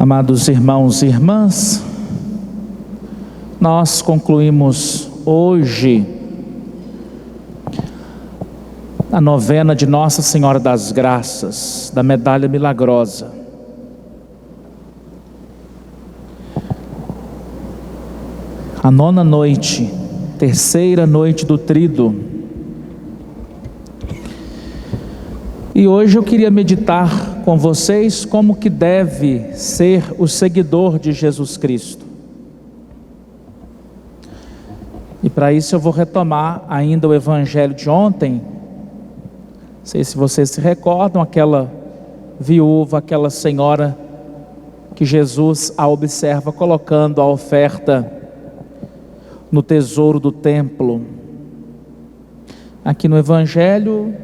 Amados irmãos e irmãs, nós concluímos hoje a novena de Nossa Senhora das Graças, da Medalha Milagrosa. A nona noite, terceira noite do Tríduo. E hoje eu queria meditar com vocês como que deve ser o seguidor de Jesus Cristo. E para isso eu vou retomar ainda o evangelho de ontem. Não sei se vocês se recordam, aquela viúva, aquela senhora que Jesus a observa colocando a oferta no tesouro do templo. Aqui no evangelho,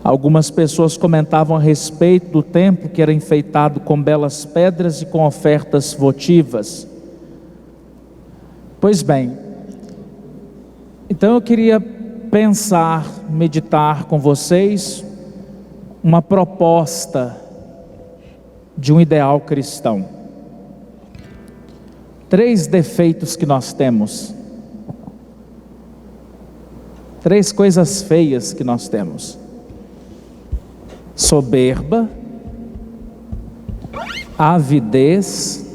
algumas pessoas comentavam a respeito do templo que era enfeitado com belas pedras e com ofertas votivas. Pois bem, então eu queria pensar, meditar com vocês uma proposta de um ideal cristão. 3 defeitos que nós temos, 3 coisas feias que nós temos: soberba, avidez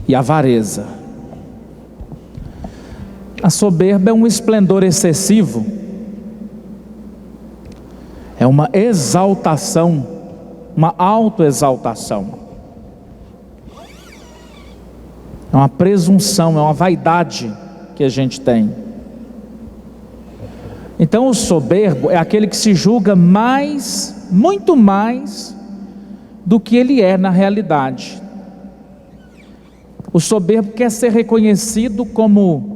e avareza. A soberba é um esplendor excessivo, é uma exaltação, uma autoexaltação, é uma presunção, é uma vaidade que a gente tem. Então o soberbo é aquele que se julga mais, muito mais do que ele é na realidade. O soberbo quer ser reconhecido como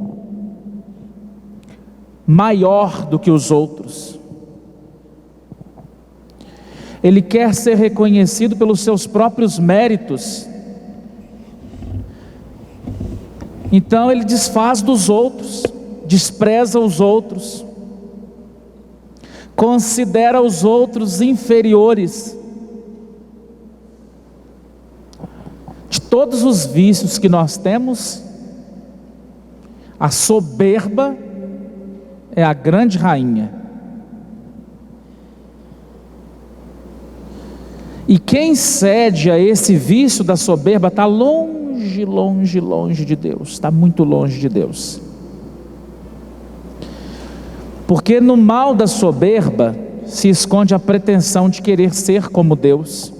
maior do que os outros. Ele quer ser reconhecido pelos seus próprios méritos. Então ele desfaz dos outros, despreza os outros, considera os outros inferiores. De todos os vícios que nós temos, a soberba é a grande rainha. E quem cede a esse vício da soberba está longe, longe, longe de Deus, está muito longe de Deus. Porque no mal da soberba se esconde a pretensão de querer ser como Deus.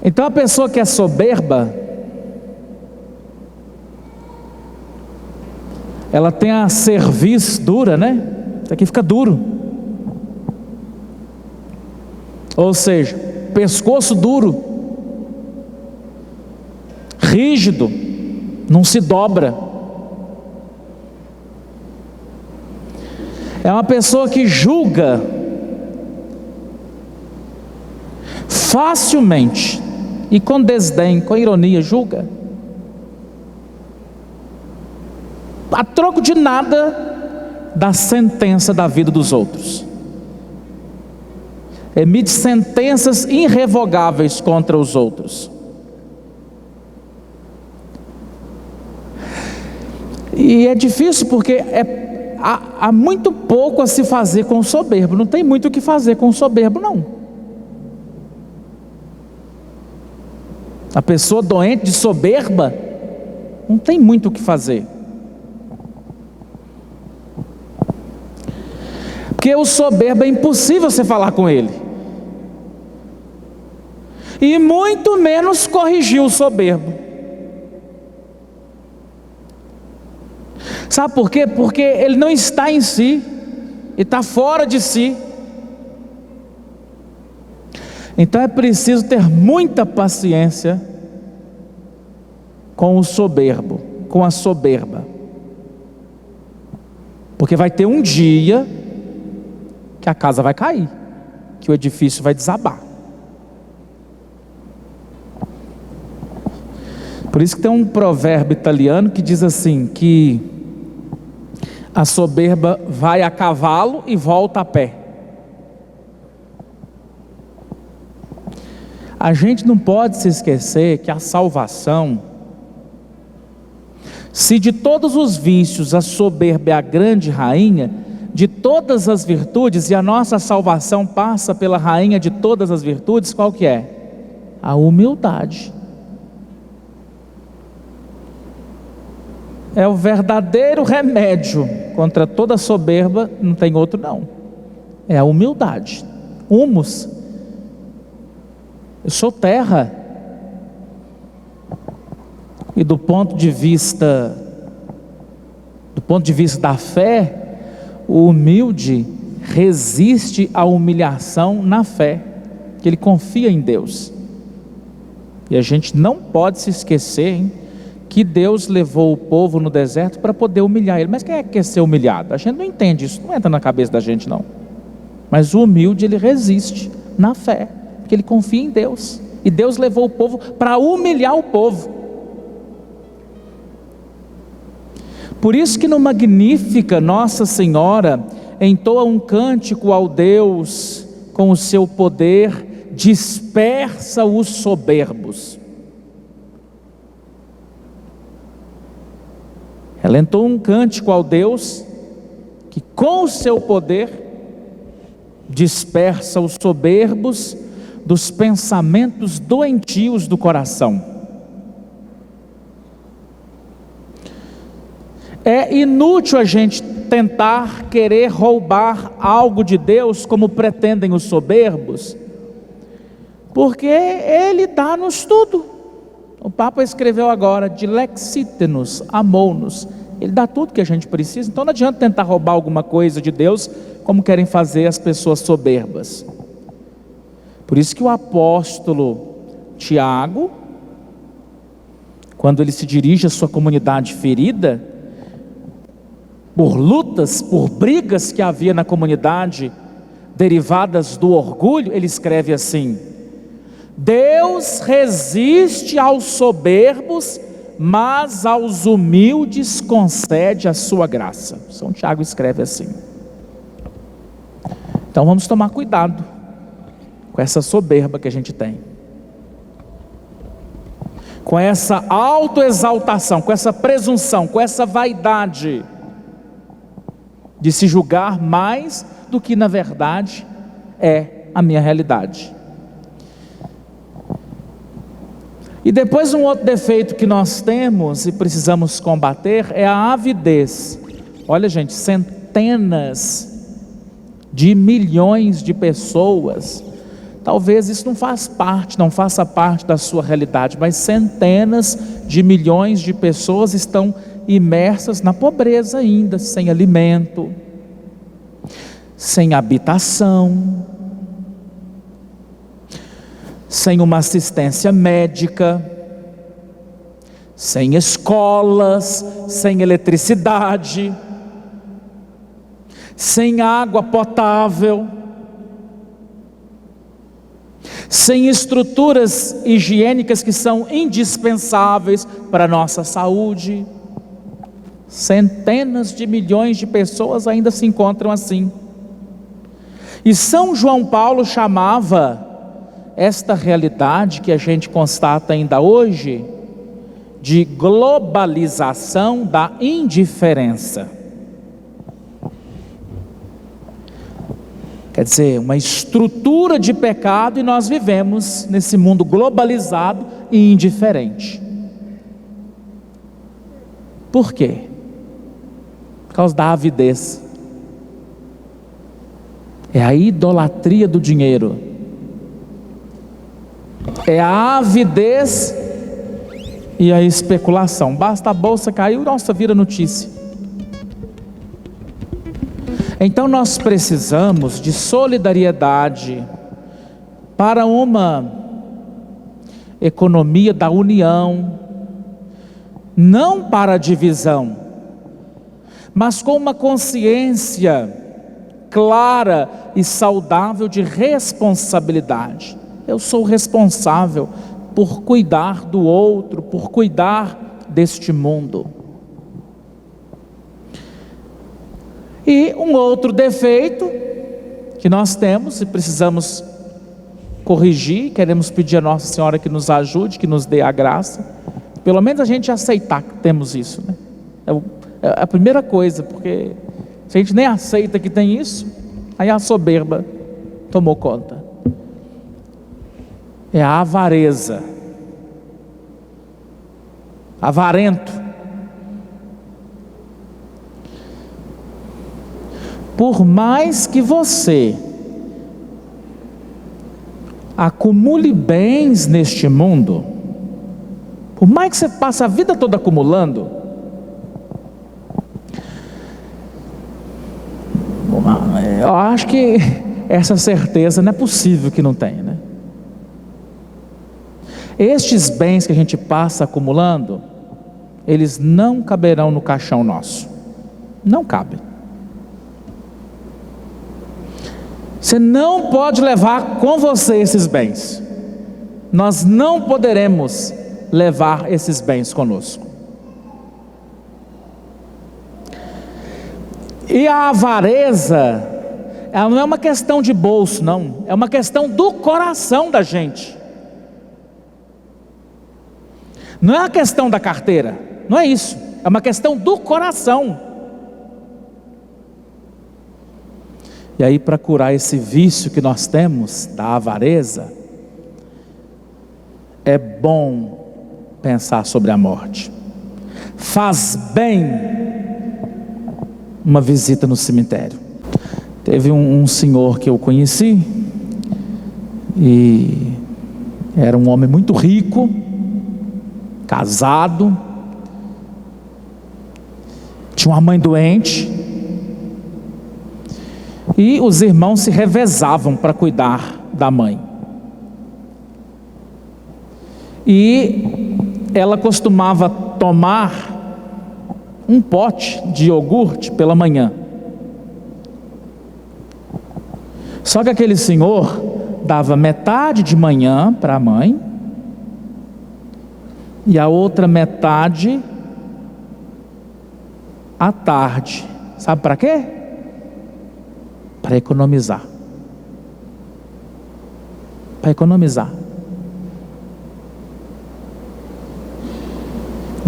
Então a pessoa que é soberba, ela tem a cerviz dura, né? Isso aqui fica duro. Ou seja, pescoço duro, rígido, não se dobra. É uma pessoa que julga facilmente e com desdém, com ironia, julga a troco de nada da sentença da vida dos outros. Emite sentenças irrevogáveis contra os outros. E é difícil porque há muito pouco a se fazer com o soberbo. Não tem muito o que fazer com o soberbo, não. A pessoa doente de soberba não tem muito o que fazer. Porque o soberbo é impossível você falar com ele, e muito menos corrigir o soberbo. Sabe por quê? Porque ele não está em si, e está fora de si. Então é preciso ter muita paciência com o soberbo, com a soberba, porque vai ter um dia que a casa vai cair, que o edifício vai desabar. Por isso que tem um provérbio italiano que diz assim, que a soberba vai a cavalo e volta a pé. A gente não pode se esquecer que a salvação, se de todos os vícios a soberba é a grande rainha, de todas as virtudes, e a nossa salvação passa pela rainha de todas as virtudes, qual que é? A humildade. É o verdadeiro remédio contra toda soberba, não tem outro não. É a humildade. Humus. Eu sou terra. E do ponto de vista da fé, o humilde resiste à humilhação na fé, que ele confia em Deus. E a gente não pode se esquecer, hein, que Deus levou o povo no deserto para poder humilhar ele. Mas quem é que quer ser humilhado? A gente não entende isso, não entra na cabeça da gente não. Mas o humilde, ele resiste na fé, porque ele confia em Deus. E Deus levou o povo para humilhar o povo. Por isso que no Magnífica, Nossa Senhora entoa um cântico ao Deus, com o seu poder dispersa os soberbos. Ela entoa um cântico ao Deus, que com o seu poder dispersa os soberbos dos pensamentos doentios do coração. É inútil a gente tentar querer roubar algo de Deus como pretendem os soberbos, porque Ele dá-nos tudo. O Papa escreveu agora, dilexite-nos, amou-nos. Ele dá tudo que a gente precisa, então não adianta tentar roubar alguma coisa de Deus, como querem fazer as pessoas soberbas. Por isso que o apóstolo Tiago, quando ele se dirige à sua comunidade ferida, por lutas, por brigas que havia na comunidade, derivadas do orgulho, ele escreve assim: Deus resiste aos soberbos, mas aos humildes concede a sua graça. São Tiago escreve assim. Então vamos tomar cuidado com essa soberba que a gente tem, com essa autoexaltação, com essa presunção, com essa vaidade de se julgar mais do que na verdade é a minha realidade. E depois um outro defeito que nós temos e precisamos combater é a avidez. Olha gente, centenas de milhões de pessoas, talvez isso não faça parte da sua realidade, mas centenas de milhões de pessoas estão imersas na pobreza ainda, sem alimento, sem habitação, sem uma assistência médica, sem escolas, sem eletricidade, sem água potável, sem estruturas higiênicas que são indispensáveis para a nossa saúde. Centenas de milhões de pessoas ainda se encontram assim. E São João Paulo chamava esta realidade que a gente constata ainda hoje de globalização da indiferença. Quer dizer, uma estrutura de pecado, e nós vivemos nesse mundo globalizado e indiferente. Por quê? Por causa da avidez. É a idolatria do dinheiro. É a avidez e a especulação. Basta a bolsa cair, nossa, vira notícia. Então nós precisamos de solidariedade para uma economia da união, não para a divisão, mas com uma consciência clara e saudável de responsabilidade. Eu sou responsável por cuidar do outro, por cuidar deste mundo. E um outro defeito que nós temos e precisamos corrigir, queremos pedir a Nossa Senhora que nos ajude, que nos dê a graça, pelo menos a gente aceitar que temos isso, né? É a primeira coisa, porque se a gente nem aceita que tem isso, aí a soberba tomou conta. É a avareza, avarento. Por mais que você acumule bens neste mundo, por mais que você passe a vida toda acumulando, eu acho que essa certeza não é possível que não tenha, né? Estes bens que a gente passa acumulando, eles não caberão no caixão nosso, não cabem. Você não pode levar com você esses bens. Nós não poderemos levar esses bens conosco. E a avareza, ela não é uma questão de bolso, não. É uma questão do coração da gente. Não é uma questão da carteira, não é isso. É uma questão do coração. E aí, para curar esse vício que nós temos da avareza, é bom pensar sobre a morte. Faz bem uma visita no cemitério. Teve um senhor que eu conheci, e era um homem muito rico, casado, tinha uma mãe doente, e os irmãos se revezavam para cuidar da mãe. E ela costumava tomar um pote de iogurte pela manhã. Só que aquele senhor dava metade de manhã para a mãe e a outra metade à tarde. Sabe para quê? Para economizar. Para economizar.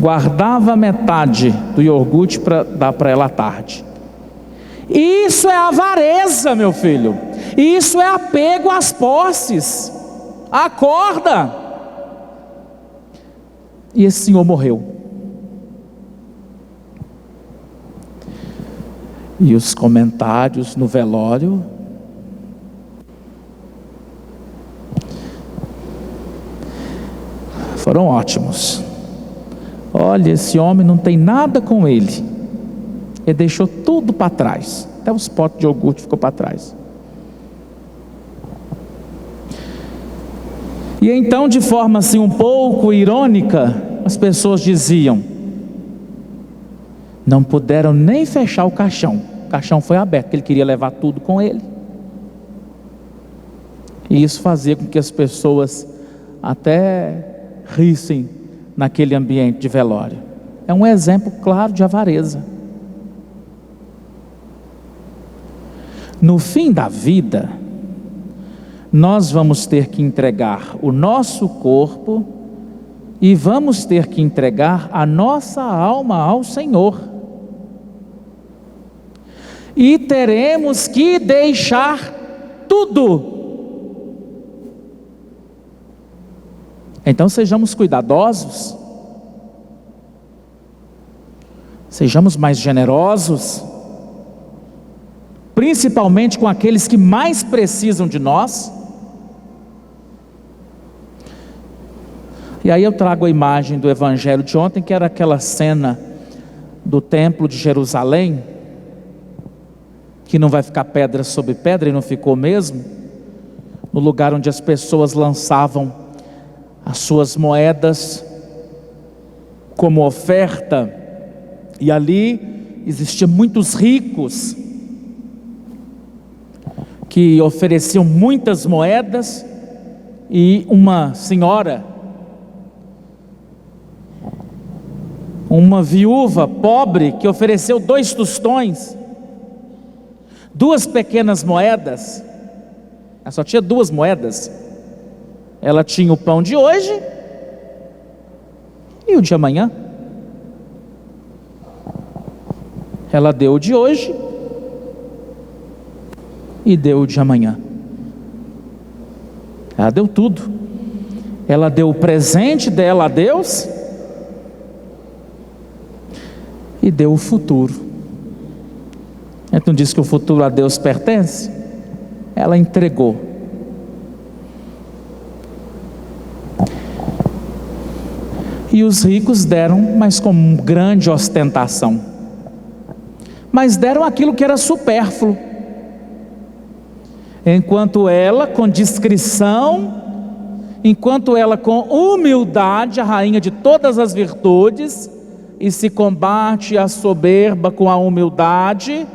Guardava metade do iogurte para dar para ela à tarde. Isso é avareza, meu filho. Isso é apego às posses. Acorda. E esse senhor morreu. E os comentários no velório foram ótimos. Olha, esse homem não tem nada com ele. Ele deixou tudo para trás. Até os potes de iogurte ficou para trás. E então, de forma assim um pouco irônica, as pessoas diziam: não puderam nem fechar o caixão. O caixão foi aberto, porque ele queria levar tudo com ele. E isso fazia com que as pessoas até rissem naquele ambiente de velório. É um exemplo claro de avareza. No fim da vida, nós vamos ter que entregar o nosso corpo e vamos ter que entregar a nossa alma ao Senhor. E teremos que deixar tudo. Então sejamos cuidadosos, sejamos mais generosos, principalmente com aqueles que mais precisam de nós. E aí eu trago a imagem do evangelho de ontem, que era aquela cena do templo de Jerusalém, que não vai ficar pedra sobre pedra, e não ficou mesmo, no lugar onde as pessoas lançavam as suas moedas como oferta, e ali existiam muitos ricos, que ofereciam muitas moedas, e uma senhora, uma viúva pobre, que ofereceu 2 tostões, 2 pequenas moedas. Ela só tinha 2 moedas, Ela tinha o pão de hoje e o de amanhã. Ela deu o de hoje e deu o de amanhã. Ela deu tudo. Ela deu o presente dela a Deus e deu o futuro. Então diz que o futuro a Deus pertence. Ela entregou. E os ricos deram, mas com grande ostentação. Mas deram aquilo que era supérfluo. Enquanto ela, com discrição, enquanto ela, com humildade, a rainha de todas as virtudes, e se combate a soberba com a humildade,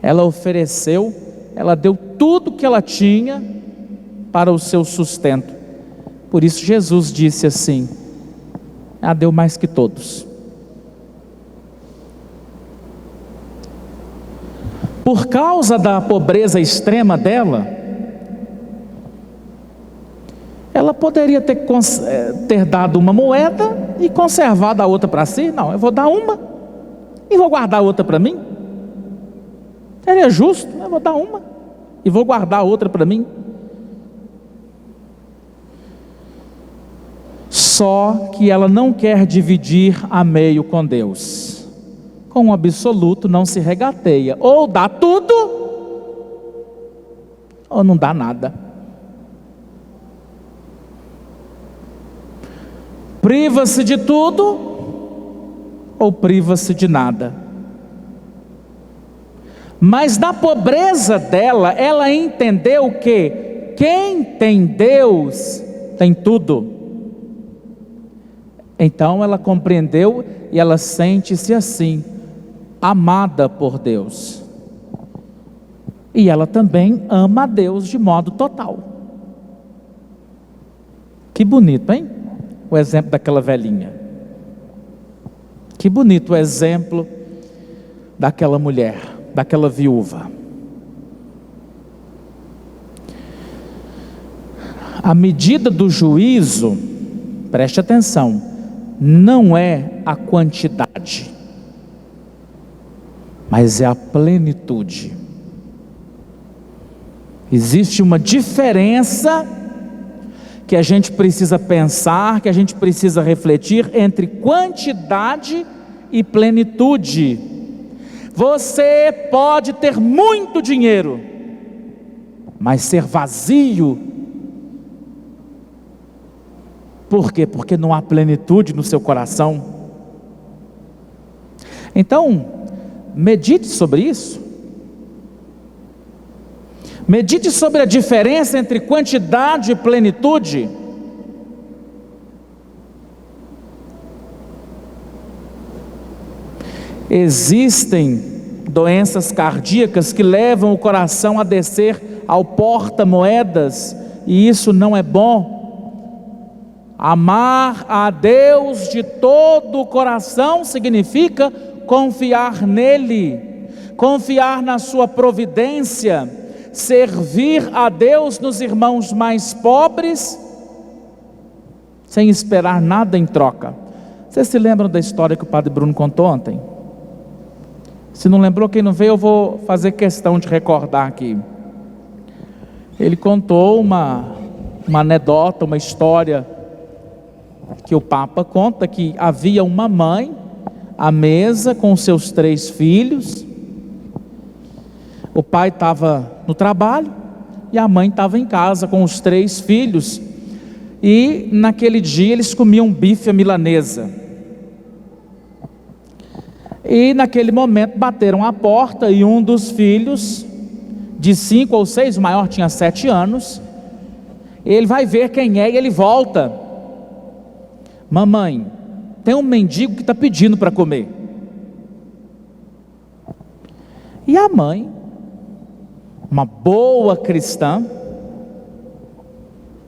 ela ofereceu, ela deu tudo que ela tinha para o seu sustento. Por isso Jesus disse assim: ela deu mais que todos. Por causa da pobreza extrema dela, ela poderia ter dado uma moeda e conservado a outra para si. Não, eu vou dar uma e vou guardar a outra para mim. Seria justo, eu vou dar uma e vou guardar a outra para mim. Só que ela não quer dividir a meio com Deus. Com o absoluto não se regateia. Ou dá tudo, ou não dá nada. Priva-se de tudo, ou priva-se de nada. Mas na pobreza dela, ela entendeu que quem tem Deus, tem tudo. Então ela compreendeu e ela sente-se assim, amada por Deus. E ela também ama a Deus de modo total. Que bonito, hein? O exemplo daquela velhinha. Que bonito o exemplo daquela mulher, daquela viúva. A medida do juízo, preste atenção, não é a quantidade, mas é a plenitude. Existe uma diferença que a gente precisa pensar, que a gente precisa refletir entre quantidade e plenitude. Você pode ter muito dinheiro, mas ser vazio. Por quê? Porque não há plenitude no seu coração. Então, medite sobre isso. Medite sobre a diferença entre quantidade e plenitude. Existem doenças cardíacas que levam o coração a descer ao porta-moedas, e isso não é bom. Amar a Deus de todo o coração significa confiar nele, confiar na sua providência, servir a Deus nos irmãos mais pobres, sem esperar nada em troca. Vocês se lembram da história que o Padre Bruno contou ontem? Se não lembrou, quem não veio, eu vou fazer questão de recordar aqui. Ele contou uma anedota, uma história que o Papa conta, que havia uma mãe à mesa com seus 3 filhos. O pai estava no trabalho e a mãe estava em casa com os 3 filhos. E naquele dia eles comiam bife à milanesa. E naquele momento bateram a porta e um dos filhos, de 5 ou 6, o maior tinha 7 anos, ele vai ver quem é e ele volta. Mamãe, tem um mendigo que está pedindo para comer. E a mãe, uma boa cristã,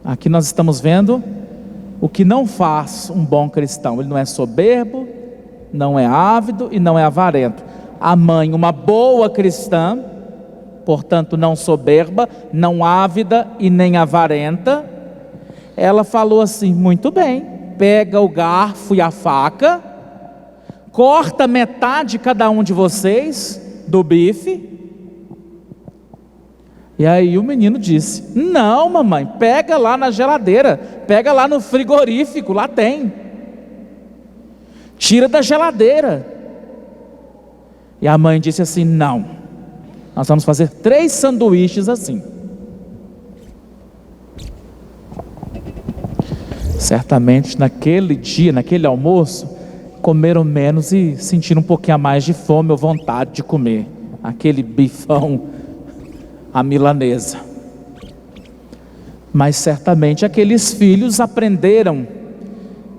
aqui nós estamos vendo o que não faz um bom cristão. Ele não é soberbo, não é ávido e não é avarento. A mãe, uma boa cristã, portanto não soberba, não ávida e nem avarenta, ela falou assim: muito bem, pega o garfo e a faca, corta metade cada um de vocês do bife. E aí o menino disse: não, mamãe, pega lá na geladeira, pega lá no frigorífico, lá tem. Tira da geladeira. E a mãe disse assim: não, nós vamos fazer 3 sanduíches assim. Certamente naquele dia, naquele almoço, comeram menos e sentiram um pouquinho a mais de fome ou vontade de comer aquele bifão à milanesa. Mas certamente aqueles filhos aprenderam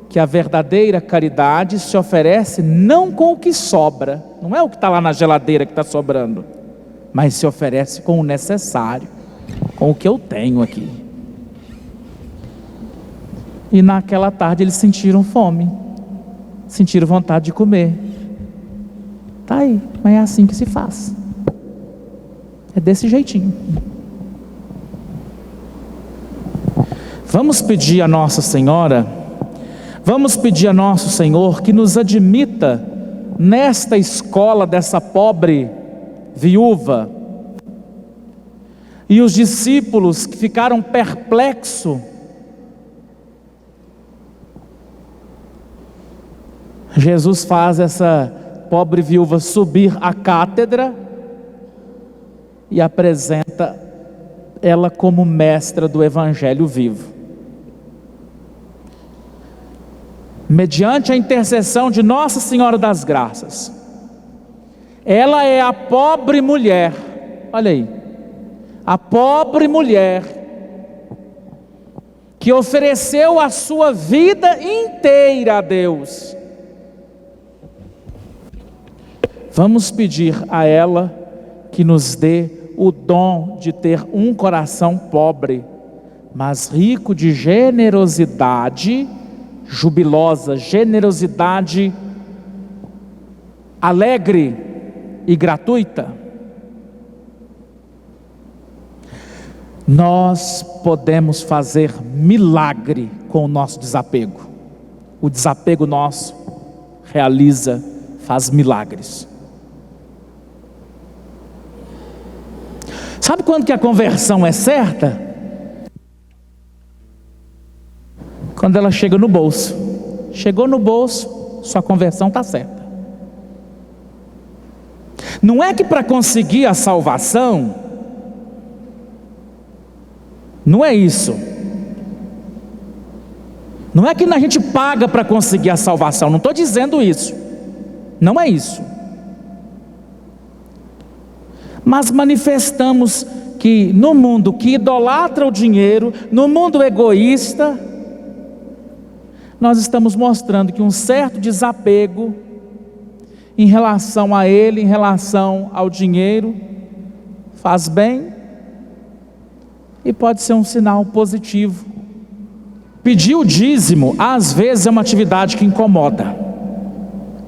que a verdadeira caridade se oferece não com o que sobra, não é o que está lá na geladeira que está sobrando, mas se oferece com o necessário, com o que eu tenho aqui. E naquela tarde eles sentiram fome, sentiram vontade de comer. Tá aí, mas é assim que se faz. É desse jeitinho. Vamos pedir a Nossa Senhora, vamos pedir a Nosso Senhor que nos admita nesta escola dessa pobre viúva. E os discípulos que ficaram perplexos, Jesus faz essa pobre viúva subir à cátedra e apresenta ela como mestra do Evangelho vivo. Mediante a intercessão de Nossa Senhora das Graças, ela é a pobre mulher, olha aí, a pobre mulher que ofereceu a sua vida inteira a Deus. Vamos pedir a ela que nos dê o dom de ter um coração pobre, mas rico de generosidade jubilosa, generosidade alegre e gratuita. Nós podemos fazer milagre com o nosso desapego. O desapego nosso realiza, faz milagres. Sabe quando que a conversão é certa? Quando ela chega no bolso. Chegou no bolso, sua conversão está certa. Não é que para conseguir a salvação, não é isso. Não é que a gente paga para conseguir a salvação, não estou dizendo isso. Não é isso. Mas manifestamos que no mundo que idolatra o dinheiro, no mundo egoísta, nós estamos mostrando que um certo desapego em relação a ele, em relação ao dinheiro, faz bem e pode ser um sinal positivo. Pedir o dízimo, às vezes, é uma atividade que incomoda.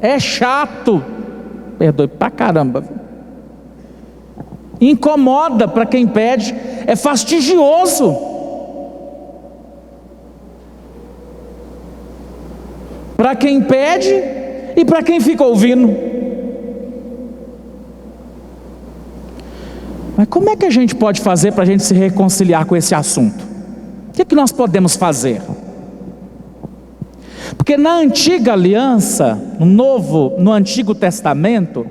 É chato, perdoe pra caramba. Incomoda para quem pede, é fastidioso. Para quem pede e para quem fica ouvindo. Mas como é que a gente pode fazer para a gente se reconciliar com esse assunto? O que nós podemos fazer? Porque na antiga aliança, no Antigo Testamento,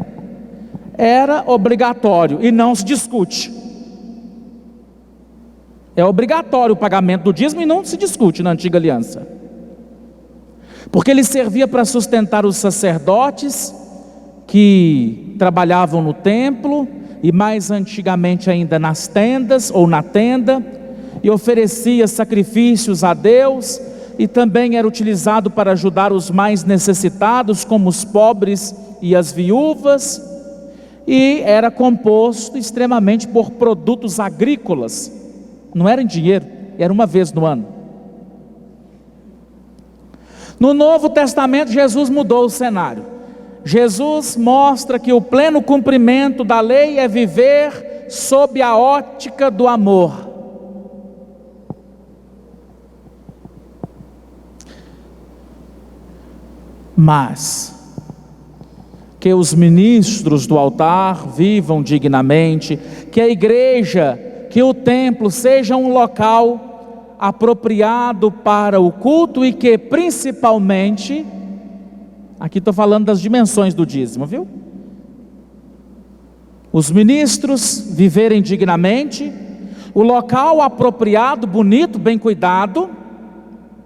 era obrigatório e não se discute. É obrigatório o pagamento do dízimo e não se discute na antiga aliança. Porque ele servia para sustentar os sacerdotes que trabalhavam no templo e mais antigamente ainda nas tendas ou na tenda, e oferecia sacrifícios a Deus, e também era utilizado para ajudar os mais necessitados, como os pobres e as viúvas, e era composto extremamente por produtos agrícolas, não era em dinheiro, era uma vez no ano. No Novo Testamento, Jesus mudou o cenário. Jesus mostra que o pleno cumprimento da lei é viver sob a ótica do amor. Mas que os ministros do altar vivam dignamente, que a igreja, que o templo seja um local apropriado para o culto e que principalmente, aqui estou falando das dimensões do dízimo, viu? Os ministros viverem dignamente, o local apropriado, bonito, bem cuidado,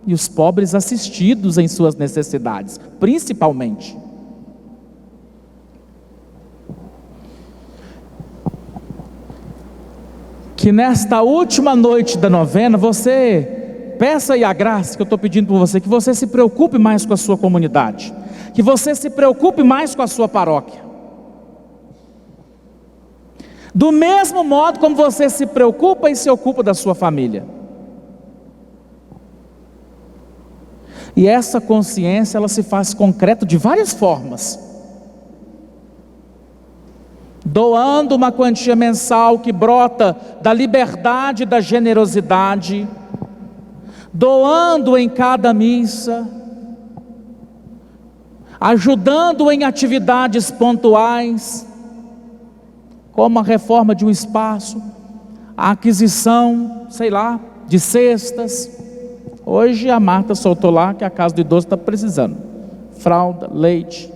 e os pobres assistidos em suas necessidades, principalmente. Que nesta última noite da novena, você peça aí a graça que eu estou pedindo por você, que você se preocupe mais com a sua comunidade, que você se preocupe mais com a sua paróquia. Do mesmo modo como você se preocupa e se ocupa da sua família. E essa consciência, ela se faz concreta de várias formas. Doando uma quantia mensal que brota da liberdade e da generosidade, doando em cada missa, ajudando em atividades pontuais, como a reforma de um espaço, a aquisição, de cestas. Hoje a Marta soltou lá que a casa do idoso está precisando. Fralda, leite,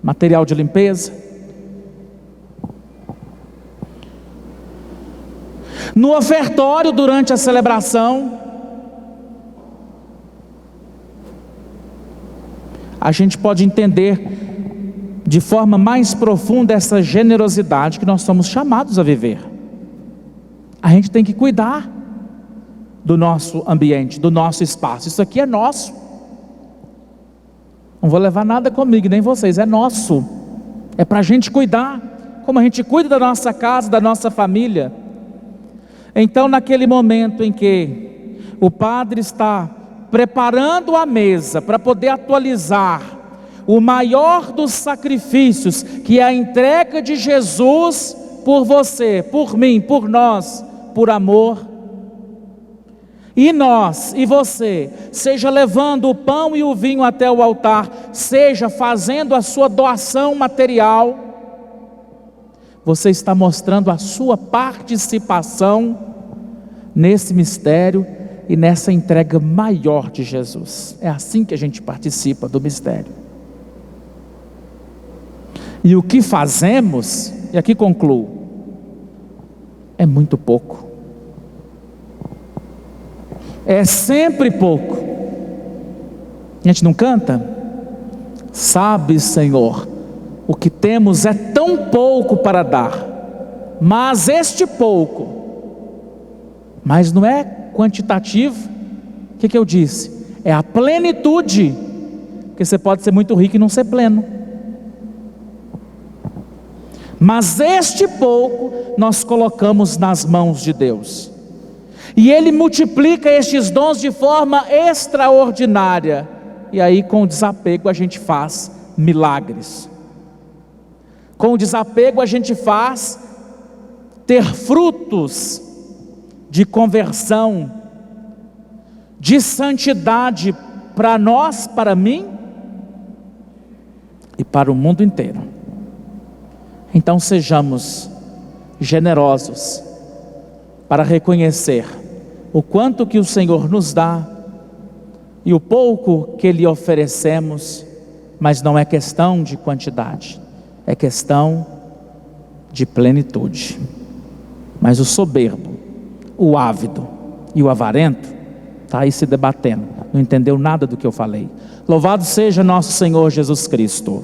material de limpeza. No ofertório, durante a celebração, a gente pode entender de forma mais profunda essa generosidade que nós somos chamados a viver. A gente tem que cuidar do nosso ambiente, do nosso espaço. Isso aqui é nosso. Não vou levar nada comigo, nem vocês, é nosso. É para a gente cuidar, como a gente cuida da nossa casa, da nossa família. Então, naquele momento em que o padre está preparando a mesa para poder atualizar o maior dos sacrifícios, que é a entrega de Jesus por você, por mim, por nós, por amor. E nós, e você, seja levando o pão e o vinho até o altar, seja fazendo a sua doação material, você está mostrando a sua participação nesse mistério e nessa entrega maior de Jesus. É assim que a gente participa do mistério. E o que fazemos, e aqui concluo, é muito pouco. É sempre pouco. A gente não canta? Sabe, Senhor, o que temos é tão pouco para dar, mas este pouco, mas não é quantitativo. O que eu disse? É a plenitude, porque você pode ser muito rico e não ser pleno. Mas este pouco nós colocamos nas mãos de Deus, e Ele multiplica estes dons de forma extraordinária, e aí com o desapego a gente faz milagres. Com o desapego a gente faz ter frutos de conversão, de santidade para nós, para mim e para o mundo inteiro. Então sejamos generosos para reconhecer o quanto que o Senhor nos dá e o pouco que lhe oferecemos, mas não é questão de quantidade, é questão de plenitude. Mas o soberbo, o ávido e o avarento está aí se debatendo, não entendeu nada do que eu falei. Louvado seja nosso Senhor Jesus Cristo.